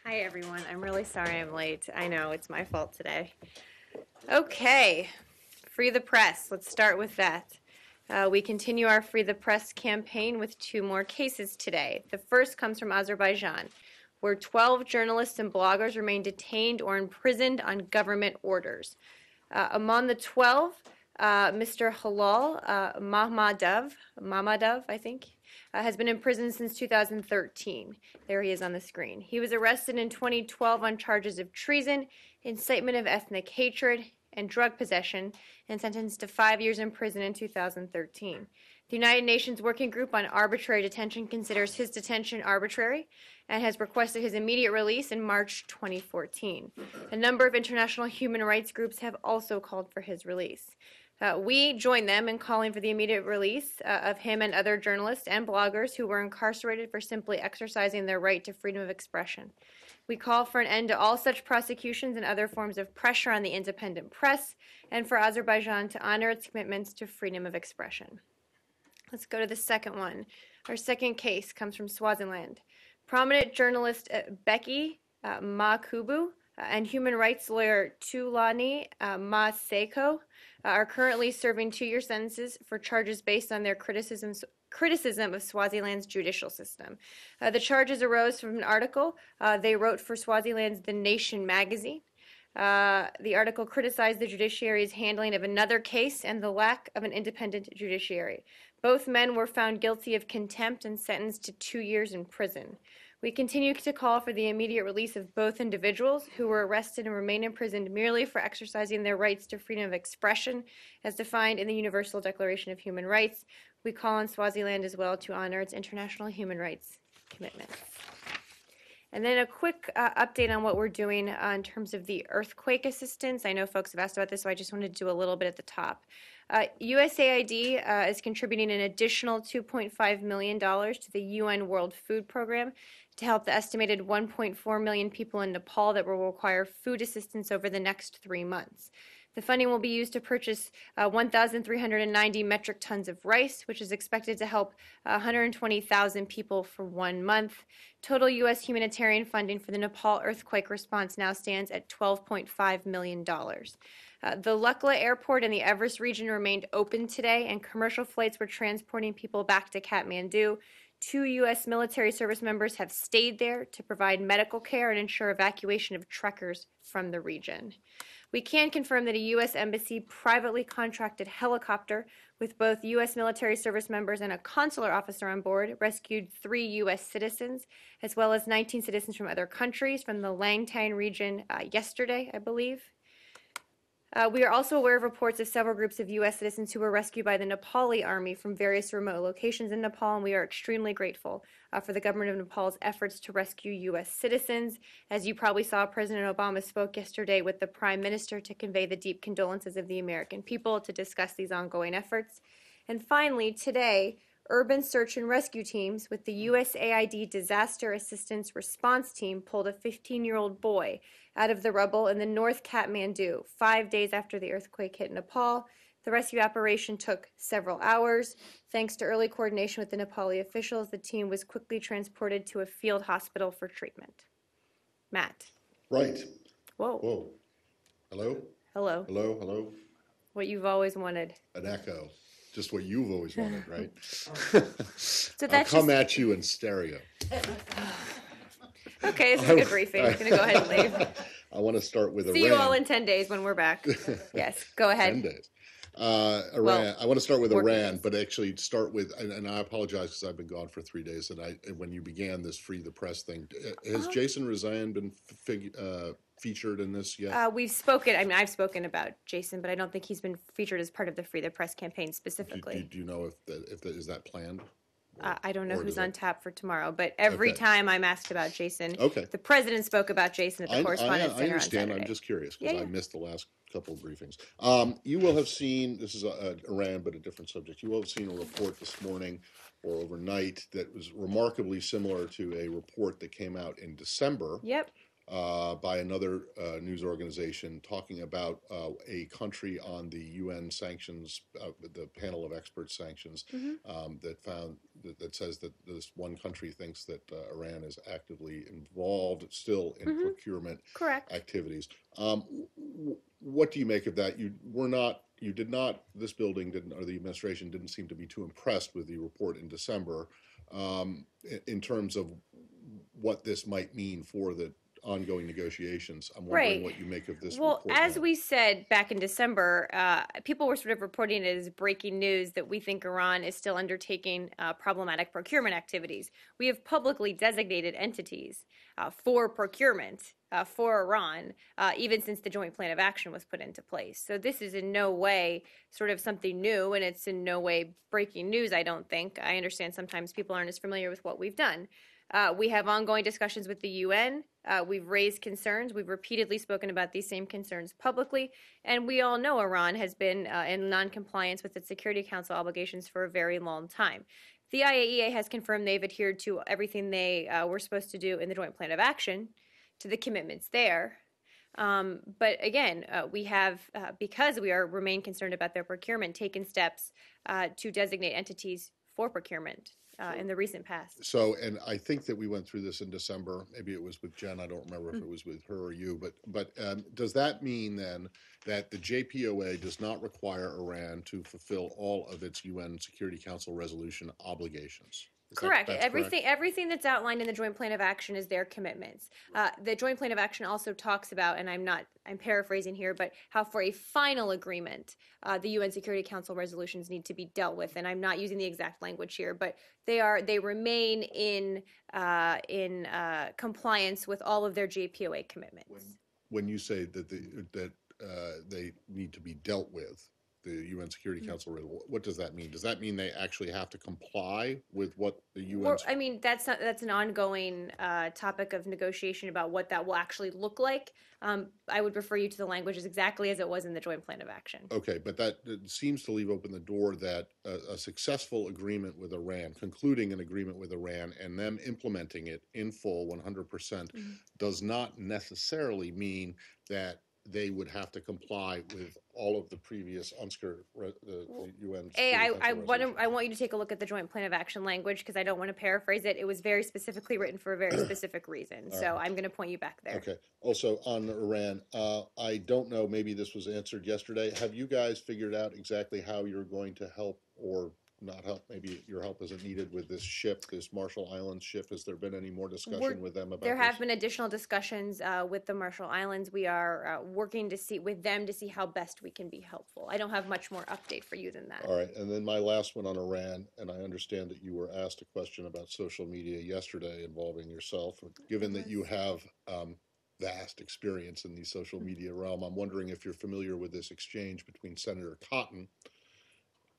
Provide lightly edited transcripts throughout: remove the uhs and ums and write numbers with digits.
Hi, everyone. I'm really sorry I'm late. I know, it's my fault today. Okay, Free the Press. Let's start with that. We continue our Free the Press campaign with two more cases today. The first comes from Azerbaijan, where 12 journalists and bloggers remain detained or imprisoned on government orders. Among the 12, Mr. Halal Mamadov, I think, has been in prison since 2013. There he is on the screen. He was arrested in 2012 on charges of treason, incitement of ethnic hatred, and drug possession, and sentenced to 5 years in prison in 2013. The United Nations Working Group on Arbitrary Detention considers his detention arbitrary and has requested his immediate release in March 2014. A number of international human rights groups have also called for his release. We join them in calling for the immediate release of him and other journalists and bloggers who were incarcerated for simply exercising their right to freedom of expression. We call for an end to all such prosecutions and other forms of pressure on the independent press, and for Azerbaijan to honor its commitments to freedom of expression. Let's go to the second one. Our second case comes from Swaziland. Prominent journalist Becky Makubu and human rights lawyer Tulani Maseko are currently serving 2-year sentences for charges based on their criticism of Swaziland's judicial system. The charges arose from an article they wrote for Swaziland's The Nation magazine. The article criticized the judiciary's handling of another case and the lack of an independent judiciary. Both men were found guilty of contempt and sentenced to 2 years in prison. We continue to call for the immediate release of both individuals who were arrested and remain imprisoned merely for exercising their rights to freedom of expression as defined in the Universal Declaration of Human Rights. We call on Swaziland as well to honor its international human rights commitments. And then a quick update on what we're doing in terms of the earthquake assistance. I know folks have asked about this, so I just wanted to do a little bit at the top. USAID is contributing an additional $2.5 million to the UN World Food Program to help the estimated 1.4 million people in Nepal that will require food assistance over the next 3 months. The funding will be used to purchase 1,390 metric tons of rice, which is expected to help 120,000 people for 1 month. Total U.S. humanitarian funding for the Nepal earthquake response now stands at $12.5 million. The Lukla Airport in the Everest region remained open today, and commercial flights were transporting people back to Kathmandu. 2 U.S. military service members have stayed there to provide medical care and ensure evacuation of trekkers from the region. We can confirm that a U.S. Embassy privately contracted helicopter with both U.S. military service members and a consular officer on board rescued 3 U.S. citizens, as well as 19 citizens from other countries from the Langtang region yesterday, I believe. We are also aware of reports of several groups of U.S. citizens who were rescued by the Nepali Army from various remote locations in Nepal, and we are extremely grateful for the government of Nepal's efforts to rescue U.S. citizens. As you probably saw, President Obama spoke yesterday with the Prime Minister to convey the deep condolences of the American people to discuss these ongoing efforts. And finally, today, urban search and rescue teams with the USAID Disaster Assistance Response Team pulled a 15-year-old boy out of the rubble in the North Kathmandu 5 days after the earthquake hit Nepal. The rescue operation took several hours. Thanks to early coordination with the Nepali officials, the team was quickly transported to a field hospital for treatment. Matt. Right. Whoa. Whoa. Hello? Hello. Hello? Hello? What you've always wanted. An echo. Just what you've always wanted, right? So I'll that's come at you in stereo. Okay, this is a good briefing. I'm going to go ahead and leave. I want to start with Iran. See you all in 10 days when we're back. Yes, go ahead. 10 days. Iran. I want to start with Iran, but actually start with, and I apologize because I've been gone for 3 days, and when you began this Free the Press thing, has Jason Rezaian been featured in this yet? We've spoken, I mean, I've spoken about Jason, but I don't think he's been featured as part of the Free the Press campaign specifically. Do you know if is that planned? I don't know who's on tap for tomorrow, but every time I'm asked about Jason, the president spoke about Jason at the Correspondents' Dinner on Saturday. I'm just curious because I missed the last couple of briefings. You will have seen, this is Iran, but a different subject. You will have seen a report this morning or overnight that was remarkably similar to a report that came out in December. Yep. by another news organization talking about a country on the UN sanctions, the panel of expert sanctions, that found that says that this one country thinks that Iran is actively involved still in procurement Correct. activities. What do you make of that? You did not, this building didn't, or the administration didn't seem to be too impressed with the report in December in terms of what this might mean for the ongoing negotiations. I'm wondering what you make of this report as now. we said back in December, people were sort of reporting it as breaking news that we think Iran is still undertaking problematic procurement activities. We have publicly designated entities for procurement for Iran, even since the Joint Plan of Action was put into place. So this is in no way sort of something new, and it's in no way breaking news, I don't think. I understand sometimes people aren't as familiar with what we've done. We have ongoing discussions with the UN. We've raised concerns. We've repeatedly spoken about these same concerns publicly. And we all know Iran has been in noncompliance with its Security Council obligations for a very long time. The IAEA has confirmed they've adhered to everything they were supposed to do in the Joint Plan of Action, to the commitments there. But again, we have, because we remain concerned about their procurement, taken steps to designate entities for procurement in the recent past. So, and I think that we went through this in December. Maybe it was with Jen. I don't remember if it was with her or you. But does that mean then that the JPOA does not require Iran to fulfill all of its UN Security Council resolution obligations? Correct. Everything that's outlined in the Joint Plan of Action is their commitments. The Joint Plan of Action also talks about, and I'm paraphrasing here, but how for a final agreement, the UN Security Council resolutions need to be dealt with. And I'm not using the exact language here, but they remain in compliance with all of their JPOA commitments. When you say that they need to be dealt with, the UN Security Council, what does that mean? Does that mean they actually have to comply with what the UN? Well, I mean, that's an ongoing topic of negotiation about what that will actually look like. I would refer you to the language as exactly as it was in the Joint Plan of Action. Okay, but that seems to leave open the door that a successful agreement with Iran, concluding an agreement with Iran, and them implementing it in full, 100%, does not necessarily mean that they would have to comply with all of the previous the UN. I want you to take a look at the Joint Plan of Action language, because I don't want to paraphrase it. It was very specifically written for a very specific reason. So I'm going to point you back there. Okay. Also on Iran, I don't know, maybe this was answered yesterday. Have you guys figured out exactly how you're going to help or not help? Maybe your help isn't needed with this ship, this Marshall Islands ship. Has there been any more discussion with them about There have been additional discussions with the Marshall Islands. We are working with them to see how best we can be helpful. I don't have much more update for you than that. All right. And then my last one on Iran, and I understand that you were asked a question about social media yesterday involving yourself. Given that you have vast experience in the social media realm, I'm wondering if you're familiar with this exchange between Senator Cotton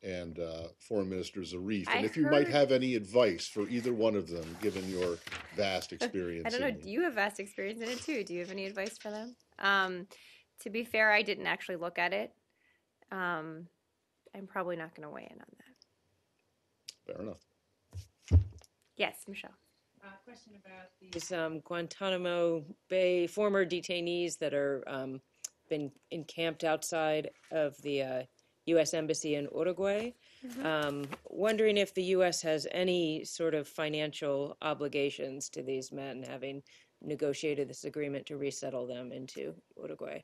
and Foreign Minister Zarif, and if you might have any advice for either one of them, given your vast experience. I don't know. You have vast experience in it too. Do you have any advice for them? To be fair, I didn't actually look at it. I'm probably not going to weigh in on that. Fair enough. Yes, Michelle. Question about these Guantanamo Bay former detainees that are been encamped outside of the U.S. Embassy in Uruguay. Wondering if the U.S. has any sort of financial obligations to these men, having negotiated this agreement to resettle them into Uruguay.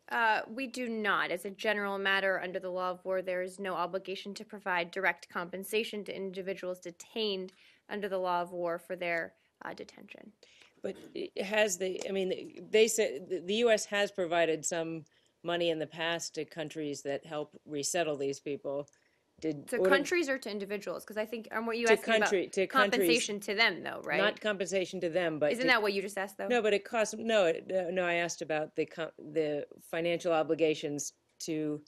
We do not. As a general matter, under the law of war, there is no obligation to provide direct compensation to individuals detained under the law of war for their detention. But they said the U.S. has provided some money in the past to countries that help resettle these people. Countries or to individuals? Because I think what you asked about compensation to them, though, right? Not compensation to them, but isn't that what you just asked, though? No, but it costs. No. I asked about the financial obligations to.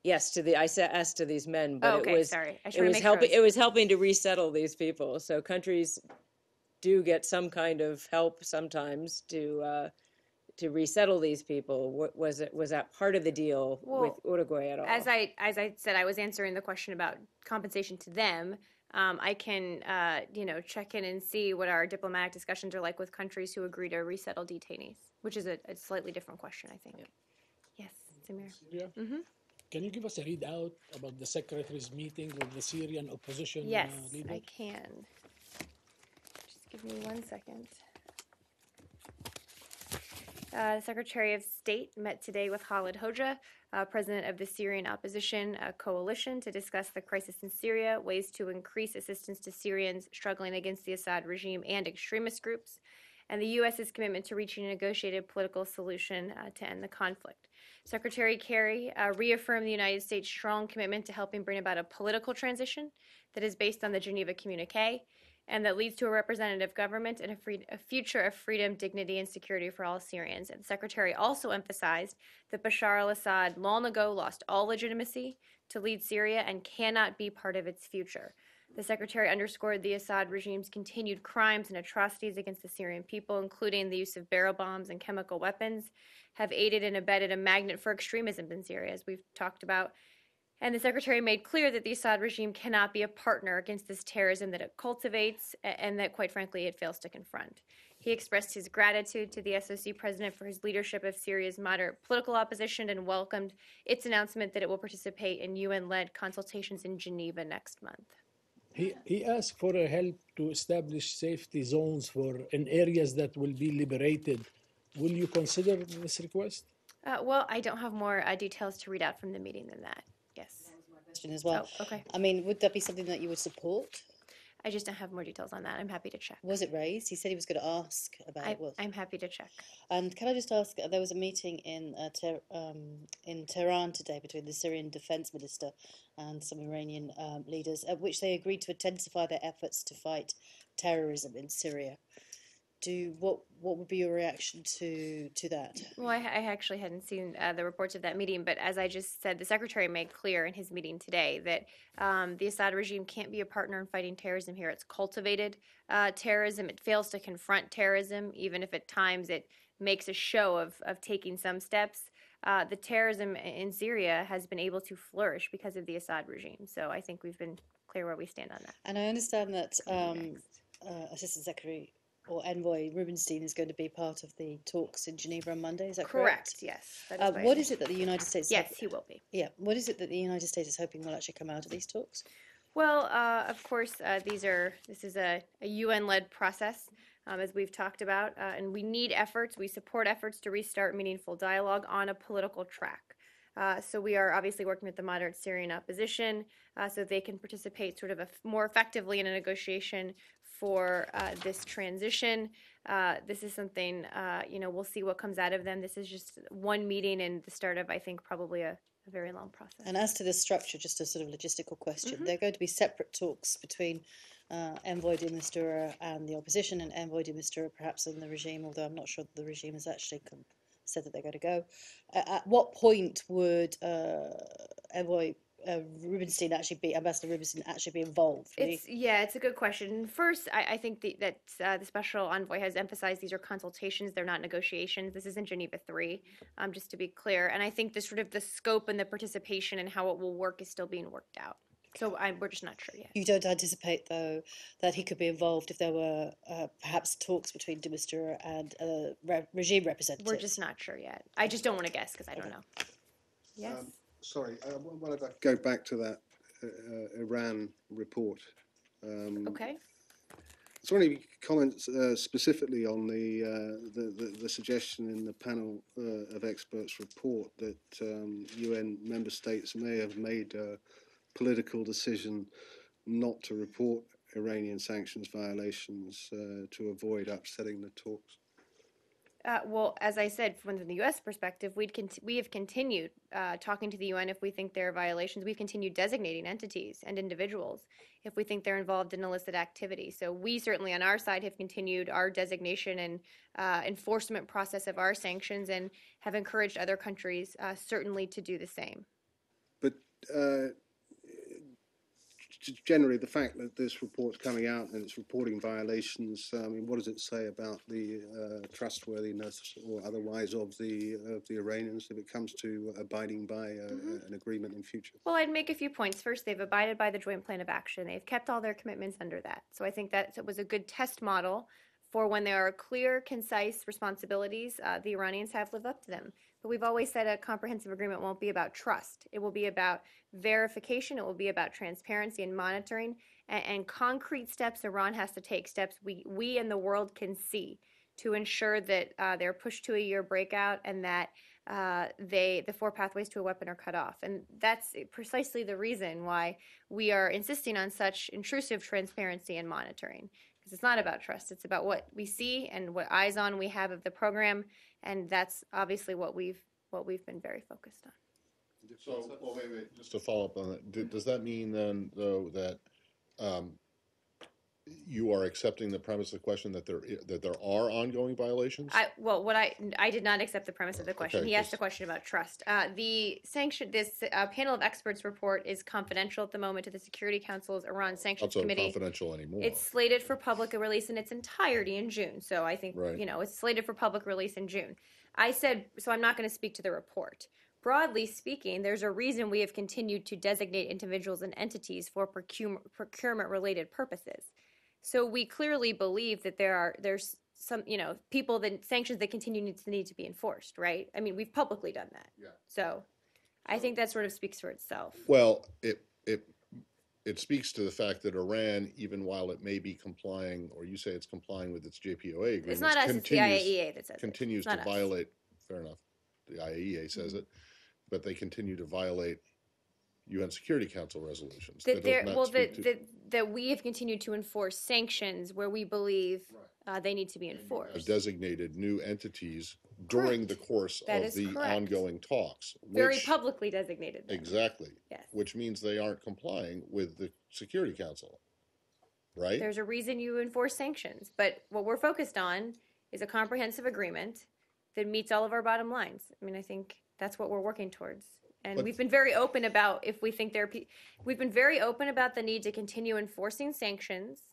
Yes, I asked to these men, but it was sorry. It was helping to resettle these people. So countries do get some kind of help sometimes to resettle these people. Was that part of the deal with Uruguay at all? As I said, I was answering the question about compensation to them. I can, check in and see what our diplomatic discussions are like with countries who agree to resettle detainees, which is a slightly different question, I think. Yes, Samir. Syria. Can you give us a readout about the secretary's meeting with the Syrian opposition Yes, leader? I can. Just give me 1 second. The Secretary of State met today with Khalid Hoja, president of the Syrian Opposition Coalition, to discuss the crisis in Syria, ways to increase assistance to Syrians struggling against the Assad regime and extremist groups, and the U.S.'s commitment to reaching a negotiated political solution to end the conflict. Secretary Kerry reaffirmed the United States' strong commitment to helping bring about a political transition that is based on the Geneva Communique and that leads to a representative government and a future of freedom, dignity, and security for all Syrians. And the Secretary also emphasized that Bashar al-Assad long ago lost all legitimacy to lead Syria and cannot be part of its future. The Secretary underscored the Assad regime's continued crimes and atrocities against the Syrian people, including the use of barrel bombs and chemical weapons, have aided and abetted a magnet for extremism in Syria, as we've talked about. And the Secretary made clear that the Assad regime cannot be a partner against this terrorism that it cultivates and that, quite frankly, it fails to confront. He expressed his gratitude to the SOC president for his leadership of Syria's moderate political opposition and welcomed its announcement that it will participate in UN-led consultations in Geneva next month. He asked for help to establish safety zones in areas that will be liberated. Will you consider this request? Well, I don't have more details to read out from the meeting than that. Yes. Question as well. Oh, okay. I mean, would that be something that you would support? I just don't have more details on that. I'm happy to check. Was it raised? He said he was going to ask about it. I'm happy to check. And can I just ask, there was a meeting in Tehran today between the Syrian defense minister and some Iranian leaders, at which they agreed to intensify their efforts to fight terrorism in Syria. What would be your reaction to that? Well, I actually hadn't seen the reports of that meeting, but as I just said, the Secretary made clear in his meeting today that the Assad regime can't be a partner in fighting terrorism here. It's cultivated terrorism. It fails to confront terrorism, even if at times it makes a show of taking some steps. The terrorism in Syria has been able to flourish because of the Assad regime. So I think we've been clear where we stand on that. And I understand that Assistant Secretary or Envoy Rubenstein is going to be part of the talks in Geneva on Monday. Is that correct? Yes. What is it that the United States? Yes, he will be. Yeah. What is it that the United States is hoping will actually come out of these talks? Well, of course, this is a UN-led process, as we've talked about, and we need efforts. We support efforts to restart meaningful dialogue on a political track. So we are obviously working with the moderate Syrian opposition so they can participate sort of more effectively in a negotiation for this transition. This is something, we'll see what comes out of them. This is just one meeting and the start of, I think, probably a very long process. And as to the structure, just a sort of logistical question, there are going to be separate talks between Envoy de Mistura and the opposition and Envoy de Mistura perhaps and the regime, although I'm not sure that the regime has actually said that they're going to go. At what point would Envoy Rubenstein Ambassador Rubenstein actually be involved? It's a good question. First, I think that the special envoy has emphasized these are consultations; they're not negotiations. This isn't Geneva 3, just to be clear. And I think the scope and the participation and how it will work is still being worked out. So we're just not sure yet. You don't anticipate, though, that he could be involved if there were perhaps talks between de Mistura and regime representatives? We're just not sure yet. I just don't want to guess because I don't know. Yes. Sorry, I wanted to go back to that Iran report. Okay. So any comments specifically on the suggestion in the panel of experts report that UN member states may have made a political decision not to report Iranian sanctions violations to avoid upsetting the talks? Well, as I said, from the U.S. perspective, we have continued talking to the UN if we think there are violations. We've continued designating entities and individuals if we think they're involved in illicit activity. So we certainly on our side have continued our designation and enforcement process of our sanctions and have encouraged other countries certainly to do the same. But generally the fact that this report's coming out and it's reporting violations, I mean, what does it say about the trustworthiness or otherwise of the Iranians if it comes to abiding by an agreement in future? Well, I'd make a few points. First, they've abided by the Joint Plan of Action. They've kept all their commitments under that. So I think that was a good test model for when there are clear, concise responsibilities, the Iranians have lived up to them. But we've always said a comprehensive agreement won't be about trust. It will be about verification. It will be about transparency and monitoring and concrete steps Iran has to take, steps we and the world can see to ensure that they're pushed to a year breakout and that the 4 pathways to a weapon are cut off. And that's precisely the reason why we are insisting on such intrusive transparency and monitoring. Because it's not about trust. It's about what we see and what eyes on we have of the program. And that's obviously what we've been very focused on. So, well, wait, just to follow up on that, does that mean then, though, that you are accepting the premise of the question that there are ongoing violations? I did not accept the premise of the question. Okay, He asked a question about trust. This panel of experts report is confidential at the moment to the Security Council's Iran Sanctions Not so Committee. confidential anymore. It's slated for public release in its entirety in June. So I think, Right. it's slated for public release in June. I said, so I'm not going to speak to the report. Broadly speaking, there's a reason we have continued to designate individuals and entities for procurement-related purposes. So we clearly believe that there's some, people that sanctions that continue to need to be enforced, right? I mean, we've publicly done that. Yeah. So I think that sort of speaks for itself. Well, it speaks to the fact that Iran, even while it may be complying, or you say it's complying with its JPOA agreements, It's not us, it's the IAEA that says it. continues It's not to us. violate. Fair enough. The IAEA says it, but they continue to violate UN Security Council resolutions. That we have continued to enforce sanctions where we believe they need to be Have enforced. designated new entities during the course That of is the correct. ongoing talks. Very which- publicly designated them. Exactly. Yes. Which means they aren't complying with the Security Council, right? There's a reason you enforce sanctions, but what we're focused on is a comprehensive agreement that meets all of our bottom lines. I mean, I think that's what we're working towards. And But- we've been very open about if we think we've been very open about the need to continue enforcing sanctions.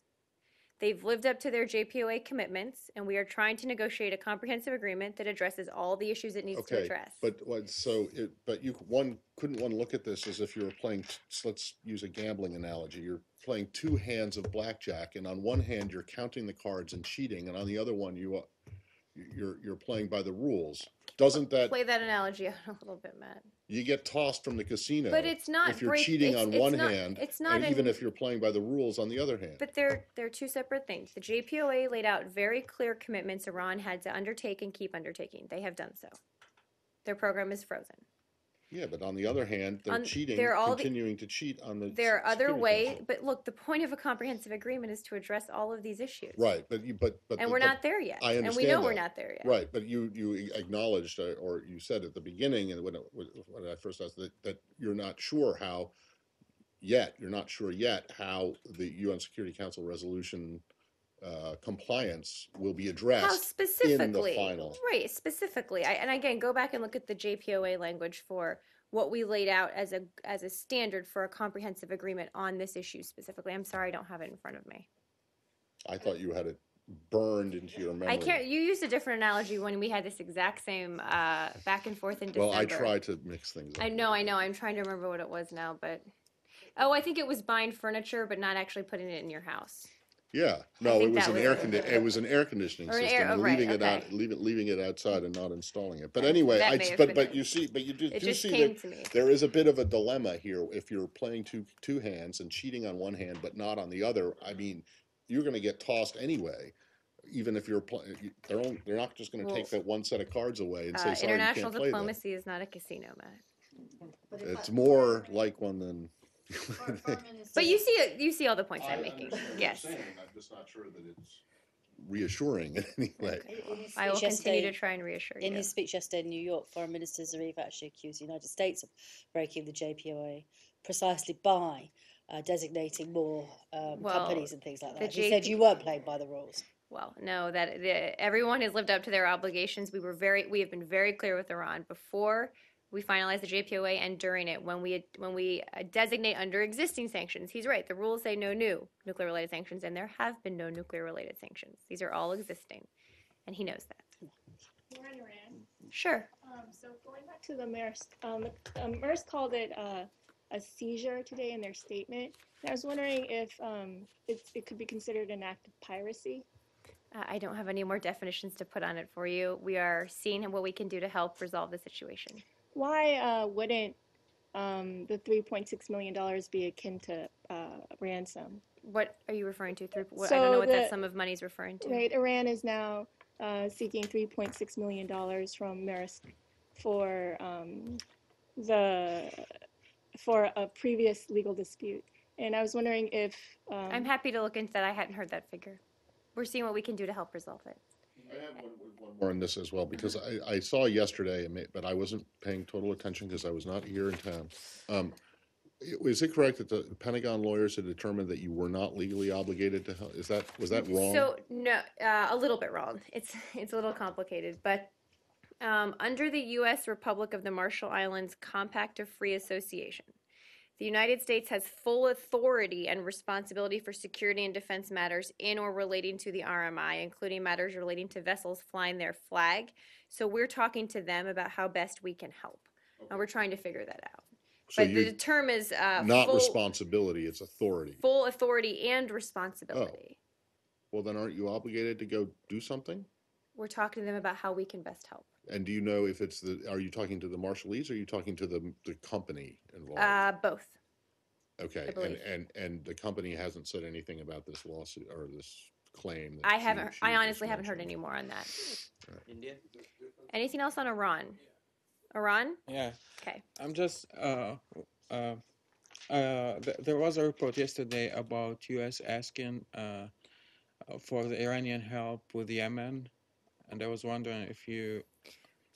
They've lived up to their JPOA commitments, and we are trying to negotiate a comprehensive agreement that addresses all the issues it needs to Okay, address. but couldn't one look at this as if you were playing, let's use a gambling analogy. You're playing two hands of blackjack, and on one hand you're counting the cards and cheating, and on the other one you're playing by the rules. Doesn't that Play that analogy out a little bit, Matt. you get tossed from the casino? But it's not if you're break- cheating it's- on it's one not- hand, it's not and even an- if you're playing by the rules on the other hand. But they're two separate things. The JPOA laid out very clear commitments Iran had to undertake and keep undertaking. They have done so. Their program is frozen. Yeah, but on the other hand, they're cheating, they're all the- continuing to cheat on the. There are other Security ways, Council. but look, the point of a comprehensive agreement is to address all of these issues. Right, but And we're not there yet. I And we understand know we're that. not there yet. Right, but you acknowledged, or you said at the beginning, and when I first asked that you're not sure how the UN Security Council resolution compliance will be How addressed specifically? final. Right, specifically. And again, go back and look at the JPOA language for what we laid out as a standard for a comprehensive agreement on this issue specifically. I'm sorry, I don't have it in front of me. I thought you had it burned into your memory. I can't. You used a different analogy when we had this exact same back and forth in December. Well, I try to mix things up. I know. I'm trying to remember what it was now, but I think it was buying furniture, but not actually putting it in your house. Yeah, no, it think was that it was an air conditioning Or an system, air- oh, and right, leaving it out, okay. leaving it outside and not installing it. But anyway, That may have been but it. you see, but you do It do just see came that to me. there is a bit of a dilemma here if you're playing two hands and cheating on one hand but not on the other. I mean, you're going to get tossed anyway, even if you're playing. They're not just going to take Well, that one set of cards away and say sorry, you International can't play that. diplomacy is not a casino, Matt. It's more like one than. But you see all the points I'm making. Yes, I'm just not sure that it's reassuring in any way. I will Speech continue to yesterday- try and reassure In you. his speech yesterday in New York, Foreign Minister Zarif actually accused the United States of breaking the JPOA precisely by designating more companies and things like the that. He said you weren't playing by the rules. Well, no, everyone has lived up to their obligations. We have been very clear with Iran before we finalize the JPOA and during it when we designate under existing sanctions. He's right. The rules say no new nuclear related sanctions, and there have been no nuclear related sanctions. These are all existing, and he knows that. More on Iran. Sure. So going back to the MERS called it a seizure today in their statement. And I was wondering if it could be considered an act of piracy. I don't have any more definitions to put on it for you. We are seeing what we can do to help resolve the situation. Why wouldn't the $3.6 million be akin to ransom? What are you referring to? I So don't know what that sum of money is referring to. Right, Iran is now seeking $3.6 million from Maersk for a previous legal dispute. And I was wondering if I'm happy to look into that. I hadn't heard that figure. We're seeing what we can do to help resolve it. I have one more on this as well, because I saw yesterday, but I wasn't paying total attention because I was not here in town. Is it correct that the Pentagon lawyers had determined that you were not legally obligated to help? Was that wrong? So no, a little bit wrong. It's a little complicated, but under the U.S. Republic of the Marshall Islands Compact of Free Association, the United States has full authority and responsibility for security and defense matters in or relating to the RMI, including matters relating to vessels flying their flag. So we're talking to them about how best we can help, and we're trying to figure that out. So But the term is not responsibility, it's authority. full authority and responsibility. Well, then aren't you obligated to go do something? We're talking to them about how we can best help. And do you know if are you talking to the Marshallese or are you talking to the company involved? Both. Okay, I believe. and the company hasn't said anything about this lawsuit or this claim? That I she honestly just haven't heard mentioned? any more on that. India? Anything else on Iran? Iran? Yeah, Okay. I'm just, there was a report yesterday about U.S. asking for the Iranian help with Yemen, and I was wondering if you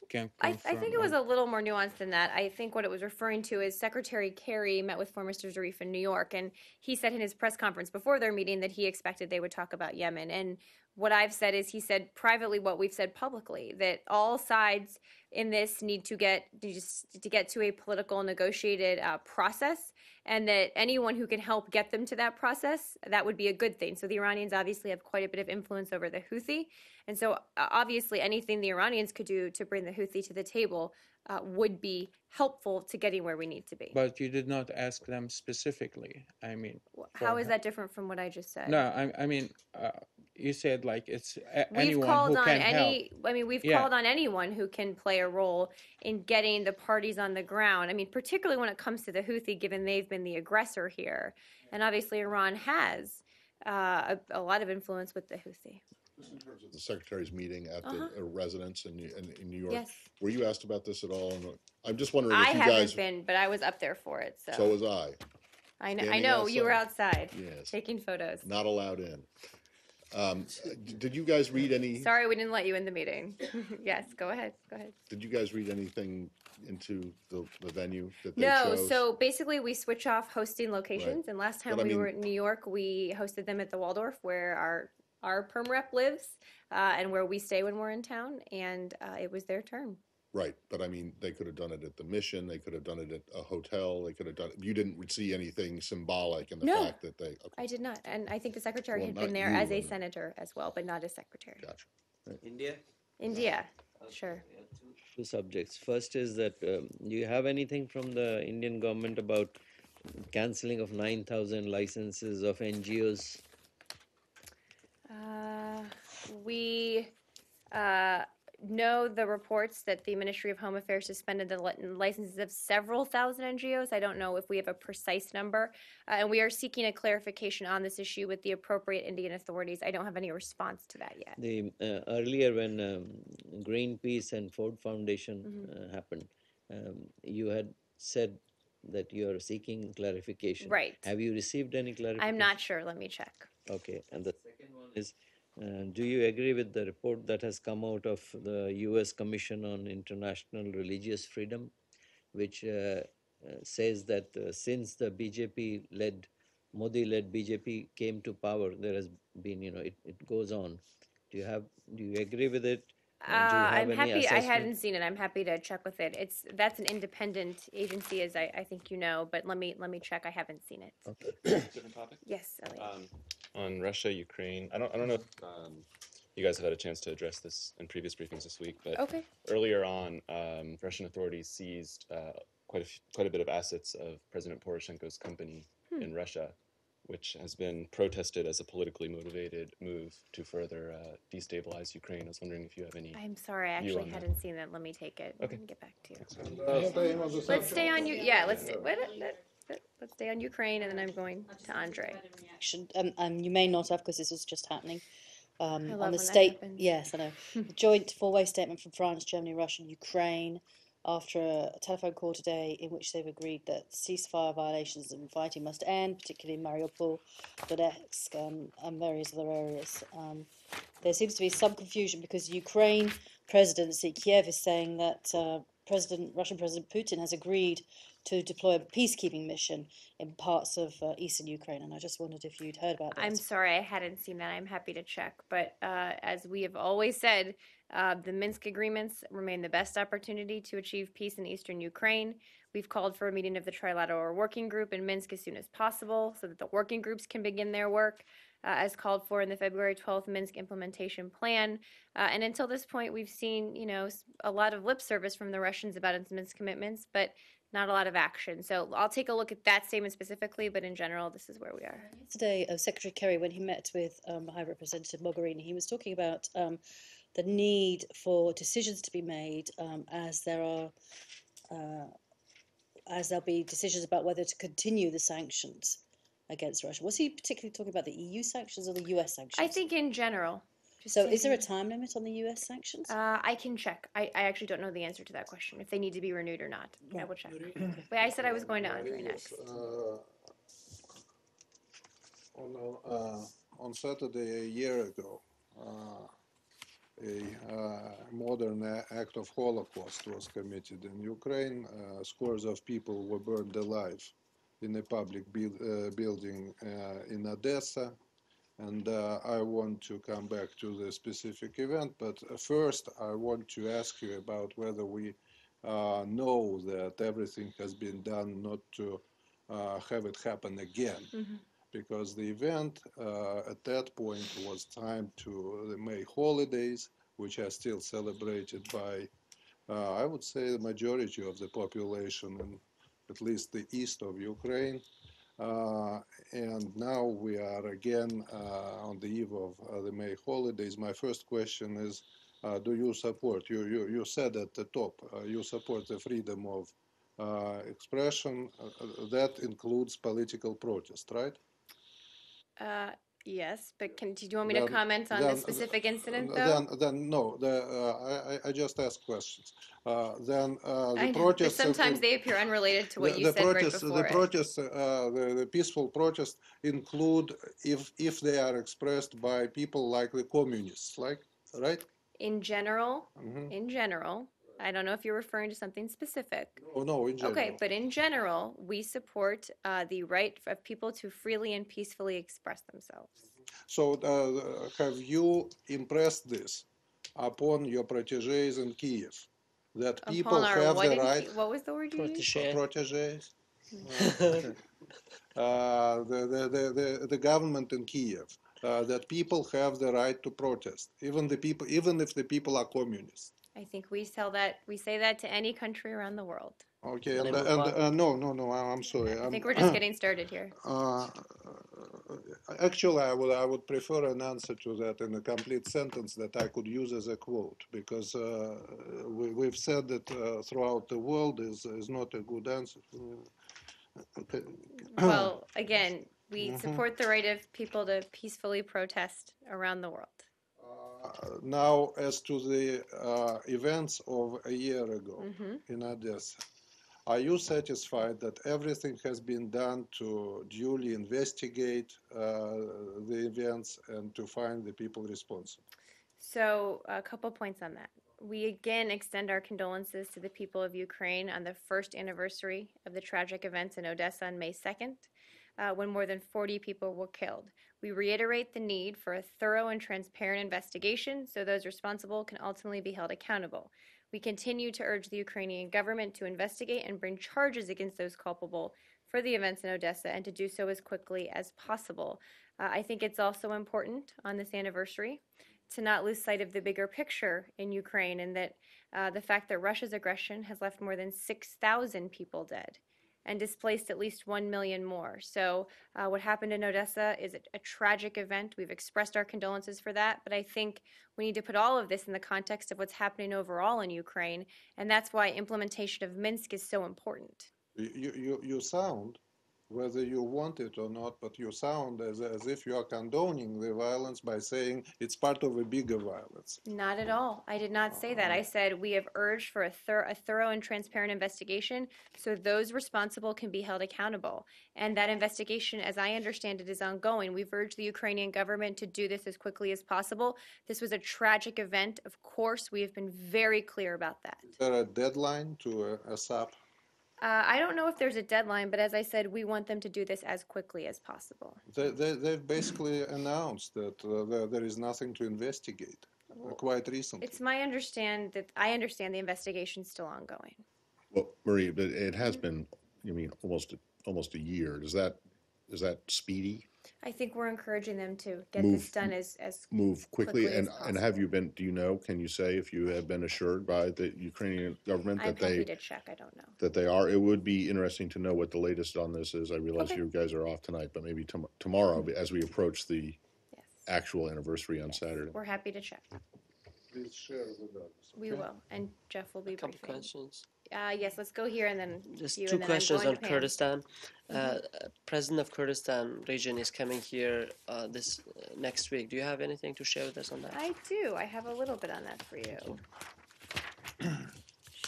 can I confirm. think it was a little more nuanced than that. I think what it was referring to is Secretary Kerry met with former Mr. Zarif in New York, and he said in his press conference before their meeting that he expected they would talk about Yemen. And what I've said is he said privately what we've said publicly, that all sides in this need to get to a political negotiated process, and that anyone who can help get them to that process, that would be a good thing. So the Iranians obviously have quite a bit of influence over the Houthi, and so obviously anything the Iranians could do to bring the Houthi to the table would be helpful to getting where we need to be. But you did not ask them specifically. I mean, How is that different from what I just said? no, I mean, you said like it's We've anyone called who on can any. help. I mean, we've Yeah. called on anyone who can play a role in getting the parties on the ground. I mean, particularly when it comes to the Houthi, given they've been the aggressor here, and obviously Iran has a lot of influence with the Houthi. Just in terms of the secretary's meeting at the residence in New York, Yes. were you asked about this at all? And I'm just wondering I if you haven't guys. been, but I was up there for it. So was I. I know. I standing know you were outside Yes. taking photos. Not allowed in. Did you guys read any? Sorry, we didn't let you in the meeting. Yes, go ahead. Go ahead. Did you guys read anything into the venue that they No, chose? so basically we switch off hosting locations, Right. and last time But I we were mean- in New York, we hosted them at the Waldorf, where our perm rep lives, and where we stay when we're in town, and it was their turn. Right, but I mean, they could have done it at the Mission. They could have done it at a hotel. They could have done it. You didn't see anything symbolic in the No. fact that they. Okay, I did not, and I think the secretary Well, had not been there you, as a and- senator as well, but not as secretary. gotcha. India? India, sure. Two subjects. First is that do you have anything from the Indian government about cancelling of 9,000 licenses of NGOs? We know the reports that the Ministry of Home Affairs suspended the licenses of several thousand NGOs. I don't know if we have a precise number, and we are seeking a clarification on this issue with the appropriate Indian authorities. I don't have any response to that yet. The earlier when Greenpeace and Ford Foundation happened, you had said that you are seeking clarification. Right. Have you received any clarification? I'm not sure. Let me check. Okay. And the second one is, do you agree with the report that has come out of the U.S. Commission on International Religious Freedom, which says that since the Modi-led BJP came to power, there has been, it goes on. Do you agree with it? Do you have I'm any happy. I assessment? hadn't seen it. I'm happy to check with it. That's an independent agency, as I think you know. But let me check. I haven't seen it. Okay. Different topic. Yes, Elliot. On Russia, Ukraine. I don't know if you guys have had a chance to address this in previous briefings this week, but Okay. earlier on, Russian authorities seized quite a bit of assets of President Poroshenko's company in Russia, which has been protested as a politically motivated move to further destabilize Ukraine. I was wondering if you have any. I'm sorry. I view actually on that. hadn't seen that. Let me take it. Okay. And get back to you. Let's Stay on you. Yeah. Let's stay on Ukraine, and then I'm going to Andre. Reaction. You may not have because this was just happening. love On when the that state, happens. yes, I know. The joint four-way statement from France, Germany, Russia, and Ukraine after a telephone call today in which they've agreed that ceasefire violations and fighting must end, particularly in Mariupol, Donetsk, and various other areas. There seems to be some confusion because Ukraine presidency, Kiev, is saying that Russian President Putin has agreed to deploy a peacekeeping mission in parts of eastern Ukraine, and I just wondered if you'd heard about that. I'm sorry, I hadn't seen that. I'm happy to check. But as we have always said, the Minsk agreements remain the best opportunity to achieve peace in eastern Ukraine. We've called for a meeting of the Trilateral Working Group in Minsk as soon as possible so that the working groups can begin their work as called for in the February 12th Minsk implementation plan. And until this point, we've seen, a lot of lip service from the Russians about its Minsk commitments, but not a lot of action. So I'll take a look at that statement specifically, but in general, this is where we are. Yesterday, Secretary Kerry, when he met with High Representative Mogherini, he was talking about the need for decisions to be made as there'll be decisions about whether to continue the sanctions against Russia. Was he particularly talking about the EU sanctions or the US sanctions? I think in general. So is there a time limit on the US sanctions? I can check. I actually don't know the answer to that question, if they need to be renewed or not. I will check. Wait, I said I was going to Andre next. On Saturday a year ago, a modern act of Holocaust was committed in Ukraine. Scores of people were burned alive in a public building in Odessa. And I want to come back to the specific event, but first I want to ask you about whether we know that everything has been done not to have it happen again. Mm-hmm. Because the event at that point was timed to the May holidays, which are still celebrated by, I would say, the majority of the population in at least the east of Ukraine. And now we are again on the eve of the May holidays. My first question is, do you support, you said at the top, you support the freedom of expression. That includes political protest, right? Yes, but do you want me to comment on the specific incident, though? No. I just ask questions. The protests. Sometimes they appear unrelated to what you said right before. The protests, the peaceful protests include if they are expressed by people like the communists, right? In general, I don't know if you're referring to something specific. No, in general. Okay, but in general, we support the right of people to freely and peacefully express themselves. So have you impressed this upon your protégés in Kiev? That people have the right... What was the word you used? Protégés. The government in Kiev, that people have the right to protest, even if the people are communists. I think we say that to any country around the world. Okay, no, I'm sorry. I think we're just getting started here. Actually, I would prefer an answer to that in a complete sentence that I could use as a quote, because we've said that throughout the world is not a good answer. Okay. Well, again, we support the right of people to peacefully protest around the world. Now, as to the events of a year ago in Odessa, are you satisfied that everything has been done to duly investigate the events and to find the people responsible? So, a couple points on that. We again extend our condolences to the people of Ukraine on the first anniversary of the tragic events in Odessa on May 2nd. when more than 40 people were killed. We reiterate the need for a thorough and transparent investigation so those responsible can ultimately be held accountable. We continue to urge the Ukrainian government to investigate and bring charges against those culpable for the events in Odessa and to do so as quickly as possible. I think it's also important on this anniversary to not lose sight of the bigger picture in Ukraine and that the fact that Russia's aggression has left more than 6,000 people dead and displaced at least 1 million more. So what happened in Odessa is a tragic event. We've expressed our condolences for that, but I think we need to put all of this in the context of what's happening overall in Ukraine, and that's why implementation of Minsk is so important. You sound, whether you want it or not, but you sound as if you are condoning the violence by saying it's part of a bigger violence. Not at all. I did not say that. I said we have urged for a thorough and transparent investigation so those responsible can be held accountable. And that investigation, as I understand it, is ongoing. We've urged the Ukrainian government to do this as quickly as possible. This was a tragic event. Of course, we have been very clear about that. Is there a deadline to ASAP? I don't know if there's a deadline, but as I said, we want them to do this as quickly as possible. They've basically announced that there is nothing to investigate quite recently. It's my understand that I understand the investigation is still ongoing. Well, Marie, but it has been, almost a year. Is that speedy? I think we're encouraging them to get this done as move quickly. as And have you been? Do you know? Can you say if you have been assured by the Ukrainian government I'm that happy to check. I don't know. that they are? It would be interesting to know what the latest on this is. I realize Okay. you guys are off tonight, but maybe tomorrow, as we approach the Yes. actual anniversary on Saturday. We're happy to check. Please share with us. We will, and Jeff will be A couple briefing. questions. Yes, let's go here and then Just you, two and then I'm questions going on to Pam. Kurdistan. President of Kurdistan region is coming here this next week. Do you have anything to share with us on that? I do. I have a little bit on that for you.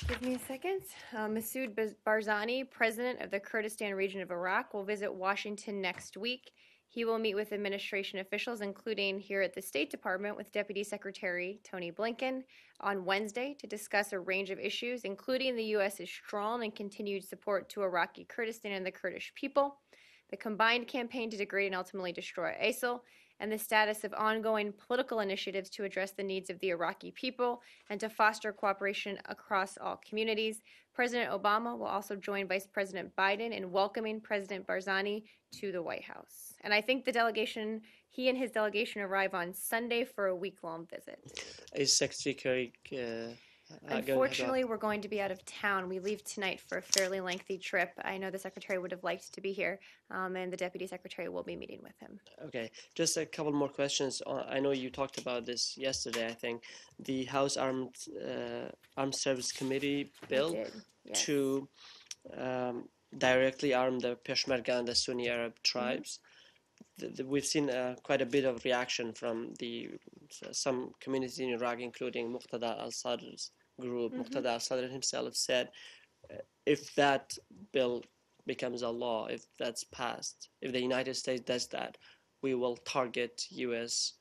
Give me a second. Masoud Barzani, president of the Kurdistan region of Iraq, will visit Washington next week. He will meet with administration officials, including here at the State Department with Deputy Secretary Tony Blinken on Wednesday to discuss a range of issues, including the U.S.'s strong and continued support to Iraqi Kurdistan and the Kurdish people, the combined campaign to degrade and ultimately destroy ISIL, and the status of ongoing political initiatives to address the needs of the Iraqi people and to foster cooperation across all communities. President Obama will also join Vice President Biden in welcoming President Barzani to the White House. And I think he and his delegation arrive on Sunday for a week-long visit. Is Secretary Kerry Unfortunately, we're going to be out of town. We leave tonight for a fairly lengthy trip. I know the Secretary would have liked to be here, and the Deputy Secretary will be meeting with him. Okay, just a couple more questions. I know you talked about this yesterday, I think. The House Armed Service Committee bill Yes. to directly arm the Peshmerga and the Sunni Arab tribes. We've seen quite a bit of reaction from some communities in Iraq, including Muqtada al-Sadr's group. Muqtada al-Sadr himself said, if that bill becomes a law, if that's passed, if the United States does that, we will target U.S.,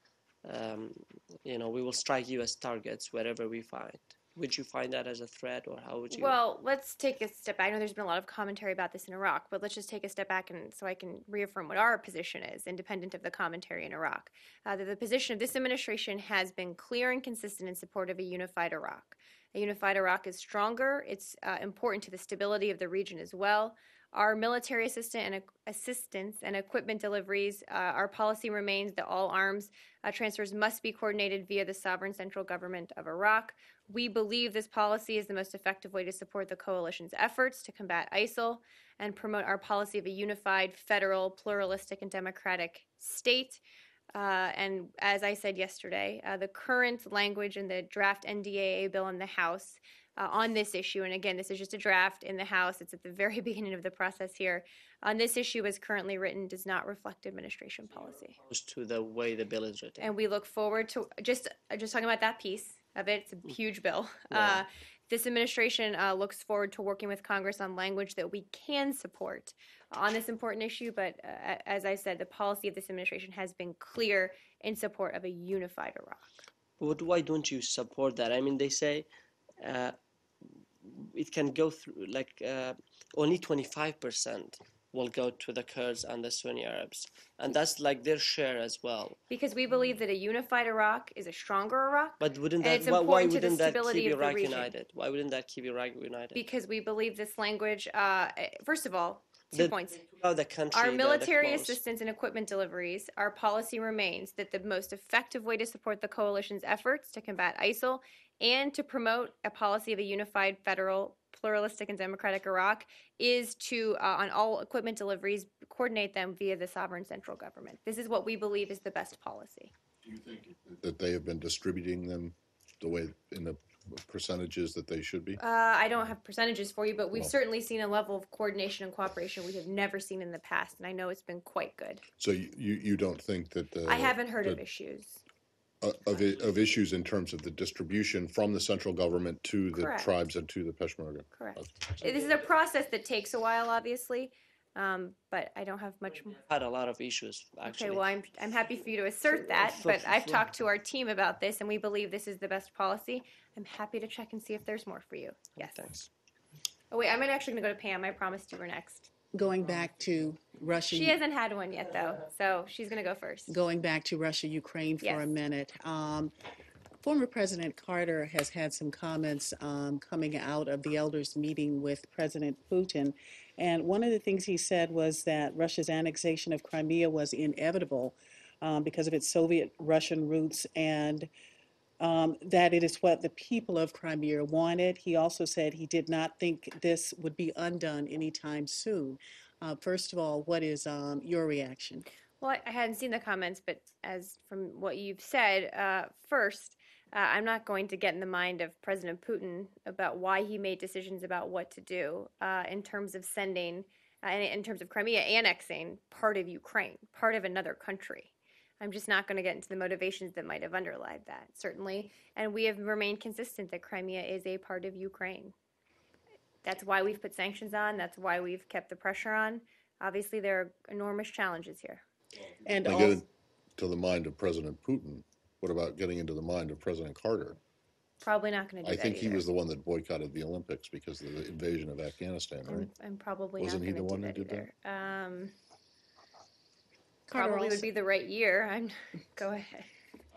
we will strike U.S. targets wherever we find. Would you find that as a threat, or how would you? Well, let's take a step back. I know there's been a lot of commentary about this in Iraq, but let's just take a step back and so I can reaffirm what our position is, independent of the commentary in Iraq. The position of this administration has been clear and consistent in support of a unified Iraq. A unified Iraq is stronger. It's important to the stability of the region as well. Our military assistance and equipment deliveries, our policy remains that all arms transfers must be coordinated via the sovereign central government of Iraq. We believe this policy is the most effective way to support the coalition's efforts to combat ISIL and promote our policy of a unified, federal, pluralistic, and democratic state. And as I said yesterday, the current language in the draft NDAA bill in the House on this issue, and again, this is just a draft in the House, it's at the very beginning of the process here, on this issue as currently written does not reflect administration policy. Opposed to the way the bill is written. And we look forward to, just talking about that piece of it, it's a huge bill. Yeah. This administration looks forward to working with Congress on language that we can support on this important issue, but as I said, the policy of this administration has been clear in support of a unified Iraq. But why don't you support that? I mean, they say it can go through, only 25% will go to the Kurds and the Sunni Arabs, and that's like their share as well. Because we believe that a unified Iraq is a stronger Iraq. But wouldn't And that it's why important to the wouldn't that stability keep of the Iraq region. united? Why wouldn't that keep Iraq united? Because we believe this language, first of all, two points. The country, Our the military close. assistance and equipment deliveries, our policy remains that the most effective way to support the coalition's efforts to combat ISIL and to promote a policy of a unified federal, pluralistic, and democratic Iraq is to, on all equipment deliveries, coordinate them via the sovereign central government. This is what we believe is the best policy. Do you think that they have been distributing them the way, in the percentages that they should be? I don't have percentages for you, but we've Well. certainly seen a level of coordination and cooperation we have never seen in the past, and I know it's been quite good. So you don't think that the I haven't heard of issues. of issues in terms of the distribution from the central government to the Correct. tribes and to the Peshmerga? Correct. This is a process that takes a while, obviously, but I don't have much more. Had a lot of issues actually. Okay, well, I'm happy for you to assert that, but I've talked to our team about this, and we believe this is the best policy. I'm happy to check and see if there's more for you. Yes. Thanks. Oh, wait, I'm actually going to go to Pam. I promised you were next. Going back to Russia. She hasn't had one yet, though, so she's going to go first. Going back to Russia, Ukraine for a minute. Former President Carter has had some comments coming out of the elders meeting with President Putin. And one of the things he said was that Russia's annexation of Crimea was inevitable because of its Soviet Russian roots, and that it is what the people of Crimea wanted. He also said he did not think this would be undone anytime soon. First of all, what is your reaction? Well, I hadn't seen the comments, but as from what you've said, first, I'm not going to get in the mind of President Putin about why he made decisions about what to do in terms of sending, in terms of Crimea annexing part of Ukraine, part of another country. I'm just not going to get into the motivations that might have underlied that, certainly. And we have remained consistent that Crimea is a part of Ukraine. That's why we've put sanctions on. That's why we've kept the pressure on. Obviously, there are enormous challenges here. And I get into the mind of President Putin. What about getting into the mind of President Carter? Probably not going to do I that think he either. was the one that boycotted the Olympics because of the invasion of Afghanistan, right? I'm probably Wasn't not he going the to one do who that did either. Carter Probably also- would be the right year. Go ahead.